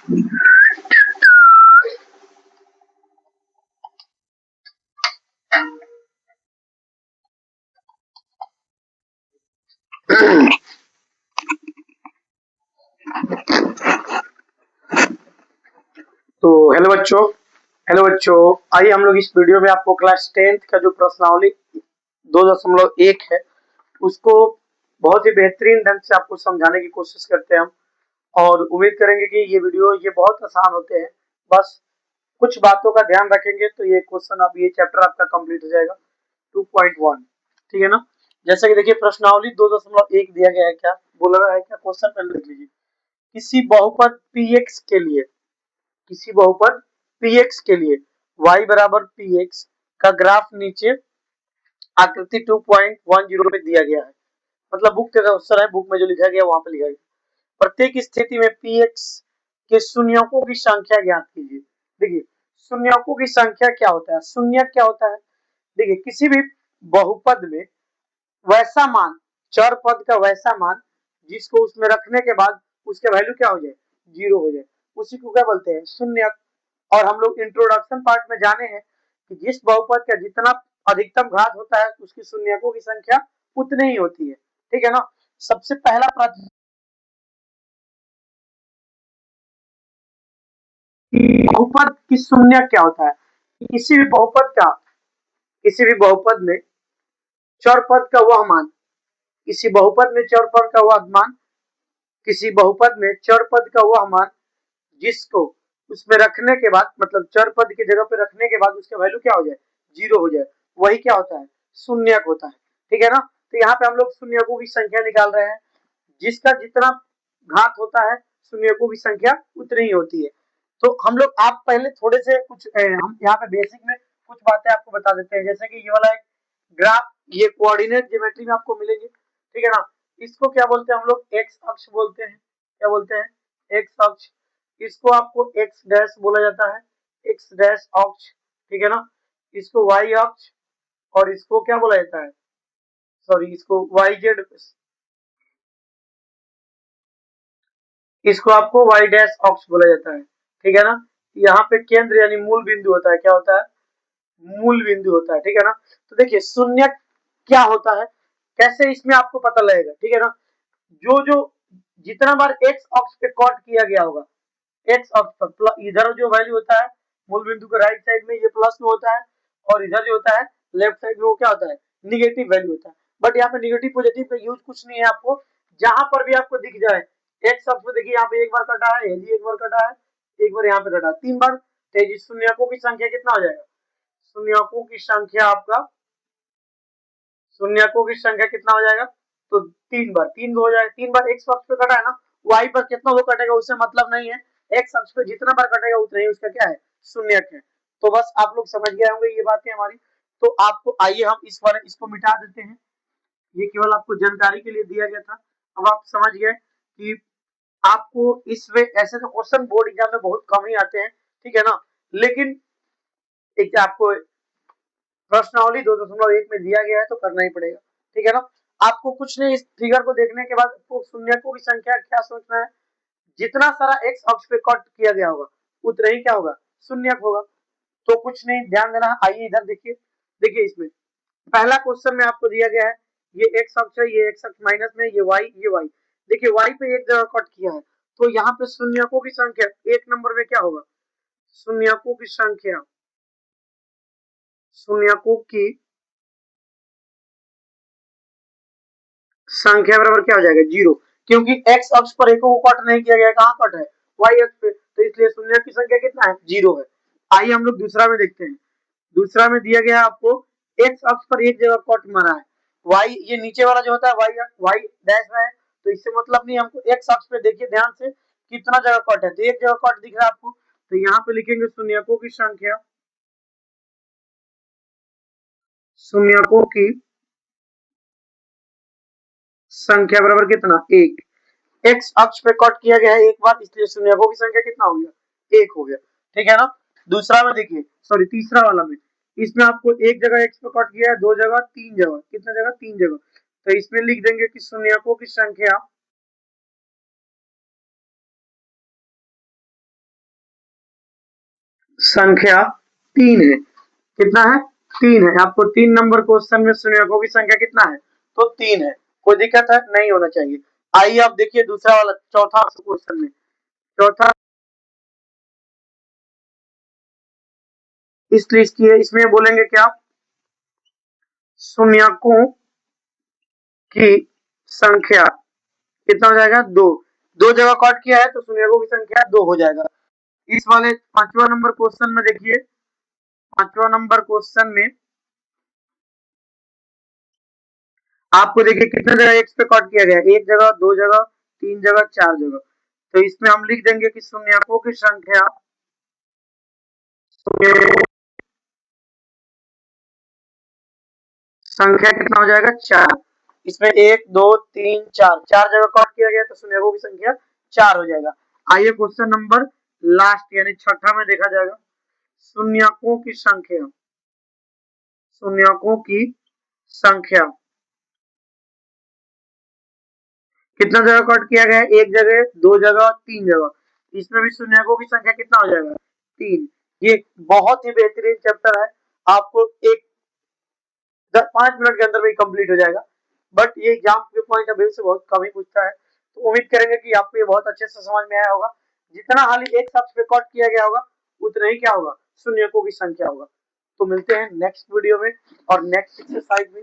तो हेलो बच्चों, आइए हम लोग इस वीडियो में आपको क्लास 10th का जो प्रश्नावली 2.1 है उसको बहुत ही बेहतरीन ढंग से आपको समझाने की कोशिश करते हैं हम। और उम्मीद करेंगे कि ये बहुत आसान होते हैं। बस कुछ बातों का ध्यान रखेंगे तो ये चैप्टर आपका कंप्लीट हो जाएगा। 2.1 ठीक है ना। जैसा कि देखिए प्रश्नावली 2.1 दिया गया है, क्या बोला गया है, क्या क्वेश्चन पहले लिख लीजिए। किसी बहुपद px के लिए y बराबर px का ग्राफ नीचे आकृति 2.10 में दिया गया है। मतलब बुक का क्वेश्चन है, बुक में जो लिखा गया वहां पे लिखा गया। प्रत्येक स्थिति में px के शून्यकों की संख्या ज्ञात कीजिए। देखिए शून्यकों की संख्या क्या होता है, शून्य क्या होता है। देखिए किसी भी बहुपद में वैसा मान, चर पद का वैसा मान जिसको उसमें रखने के बाद उसका वैल्यू क्या हो जाए, 0 हो जाए, उसी को क्या बोलते हैं, शून्य। और हम लोग इंट्रोडक्शन पार्ट में जाने हैं कि जिस बहुपद का जितना अधिकतम घात होता है उसकी शून्यकों की संख्या उतनी ही होती है। ठीक है ना। सबसे पहला प्रश्न, बहुपद की शून्य क्या होता है। किसी भी बहुपद में चर पद का वह मान, किसी बहुपद में चर पद का वह मान, किसी बहुपद में चर पद का वह मान जिसको उसमें रखने के बाद, मतलब चर पद की जगह पे रखने के बाद उसका वैल्यू क्या हो जाए, 0 हो जाए, वही क्या होता है, शून्यक होता है। ठीक है ना। तो यहाँ पे हम लोग शून्यकों की संख्या निकाल रहे हैं। जिसका जितना घात होता है शून्यकों की संख्या उतनी ही होती है। तो हम लोग आप पहले थोड़े से कुछ हम यहाँ पे बेसिक में कुछ बातें आपको बता देते हैं। जैसे कि ये वाला एक ग्राफ, ये कोऑर्डिनेट ज्योमेट्री में आपको मिलेंगे। ठीक है ना। इसको क्या बोलते हैं हम लोग, एक्स अक्ष बोलते हैं। क्या बोलते हैं, एक्स अक्ष। इसको आपको एक्स डैश बोला जाता है, एक्स डैश अक्ष। ठीक है ना। इसको वाई अक्ष, और इसको क्या बोला जाता है, सॉरी इसको वाई जेड, इसको आपको वाई डैश अक्ष बोला जाता है। ठीक है ना। यहाँ पे केंद्र यानी मूल बिंदु होता है, क्या होता है, मूल बिंदु होता है। ठीक है ना। तो देखिए शून्य क्या होता है, कैसे इसमें आपको पता लगेगा। ठीक है ना। जो जो जितना बार एक्स अक्ष पे कट किया गया होगा, एक्स अक्ष पर इधर जो वैल्यू होता है मूल बिंदु के राइट साइड में ये प्लस में होता है, और इधर जो होता है लेफ्ट साइड में वो क्या होता है, निगेटिव वैल्यू होता है। बट यहाँ पे निगेटिव पॉजिटिव का यूज कुछ नहीं है। आपको जहां पर भी आपको दिख जाए एक्स अक्ष पे, देखिए यहाँ पे एक बार कटा है, ये एक बार कटा है, एक बार यहाँ पे कटा है, 3 बार। तो शून्यकों की संख्या कितना हो जाएगा, शून्यकों की संख्या आपका, शून्यकों की संख्या कितना हो जाएगा, तो 3 बार, 3 हो जाएगा। 3 बार एक्स अक्ष पे कटा है ना, वाई पर कितना वो कटेगा उससे मतलब नहीं है। एक्स अक्ष पे जितना बार कटेगा उतना ही उसका क्या है, शून्यक है। तो बस आप लोग समझ गए होंगे ये बातें हमारी। तो आपको आइए हम इस बार इसको मिटा देते हैं। ये केवल आपको जानकारी के लिए दिया गया था। अब आप समझ गए कि आपको इसमें ऐसे तो क्वेश्चन बोर्ड एग्जाम में बहुत कम ही आते हैं। ठीक है ना। लेकिन एक आपको प्रश्नावली 2.1 में दिया गया है तो करना ही पड़ेगा। ठीक है ना। आपको कुछ नहीं, इस फिगर को देखने के बाद आपको शून्यकों की संख्या क्या सोचना है, जितना सारा एक्स अक्ष पे कट किया गया होगा उतना ही क्या होगा, शून्यक होगा। तो कुछ नहीं, ध्यान देना। आइए इधर देखिए, देखिए इसमें पहला क्वेश्चन में आपको दिया गया है, ये एक्स अक्ष है, ये एक्स अक्ष माइनस में, ये वाई, ये वाई। देखिए वाई पे एक जगह कट किया है, तो यहाँ पे शून्यकों की संख्या एक नंबर में क्या होगा, शून्यकों की संख्या, शून्यकों की संख्या बराबर क्या हो जाएगा, 0। क्योंकि एक्स अक्ष पर एक को कट नहीं किया गया, कहाँ कट है, वाई अक्ष पे, तो इसलिए शून्य की संख्या कितना है, 0 है। आइए हम लोग दूसरा में देखते हैं। दूसरा में दिया गया आपको एक्स अक्ष पर एक जगह कट मारा है, वाई, ये नीचे वाला जो होता है वाई, वाई डैश में है, तो इससे मतलब नहीं। हमको एक्स अक्ष पे देखिए ध्यान से कितना जगह कट है, तो एक जगह कट दिख रहा है आपको, तो यहाँ पे लिखेंगे शून्यकों की संख्या, शून्यकों की संख्या बराबर कितना, 1। एक्स अक्ष पे कट किया गया है एक बार, इसलिए शून्यकों की संख्या कितना हो गया, 1 हो गया। ठीक है ना। दूसरा में देखिए, सॉरी तीसरा वाला में, इसमें आपको एक जगह एक्स पे कट किया है, 2 जगह, 3 जगह, कितना जगह, 3 जगह। तो इसमें लिख देंगे कि शून्यकों की संख्या, संख्या 3 है। कितना है? 3 है। आपको 3 नंबर क्वेश्चन में शून्यकों की संख्या कितना है? तो 3 है। कोई दिक्कत है? नहीं होना चाहिए। आइए आप देखिए दूसरा वाला चौथा क्वेश्चन में। चौथा इस लिस्ट की है, इसमें बोलेंगे क्या? शून्यकों की संख्या कितना हो जाएगा? 2। 2 जगह काट किया है तो शून्यकों की संख्या 2 हो जाएगा। इस वाले 5वां नंबर क्वेश्चन में देखिए, 5वां नंबर क्वेश्चन में आपको देखिए कितने जगह एक्स पे कट किया गया है? 1 जगह, 2 जगह, 3 जगह, 4 जगह। तो इसमें हम लिख देंगे कि शून्यकों की संख्या संख्या कितना हो जाएगा? 4। इसमें 1 2 3 4 4 जगह कट किया गया तो शून्यकों की संख्या 4 हो जाएगा। आइए क्वेश्चन नंबर लास्ट यानी छठा में देखा जाएगा। शून्यकों की संख्या, शून्यकों की संख्या कितना जगह कट किया गया है? 1 जगह, 2 जगह, 3 जगह। इसमें भी शून्यकों की संख्या कितना हो जाएगा? 3। ये बहुत ही बेहतरीन चैप्टर है। आपको एक 5 मिनट के अंदर में कंप्लीट हो जाएगा। बट ये एग्जाम के पॉइंट ऑफ व्यू से बहुत कम ही पूछता है। तो उम्मीद करेंगे कि आपको ये बहुत अच्छे से समझ में आया होगा। जितना हाली एक शब्द पे कट किया गया होगा उतना ही क्या होगा? शून्यकों की संख्या होगा। तो मिलते हैं नेक्स्ट वीडियो में और नेक्स्ट एक्सरसाइज में।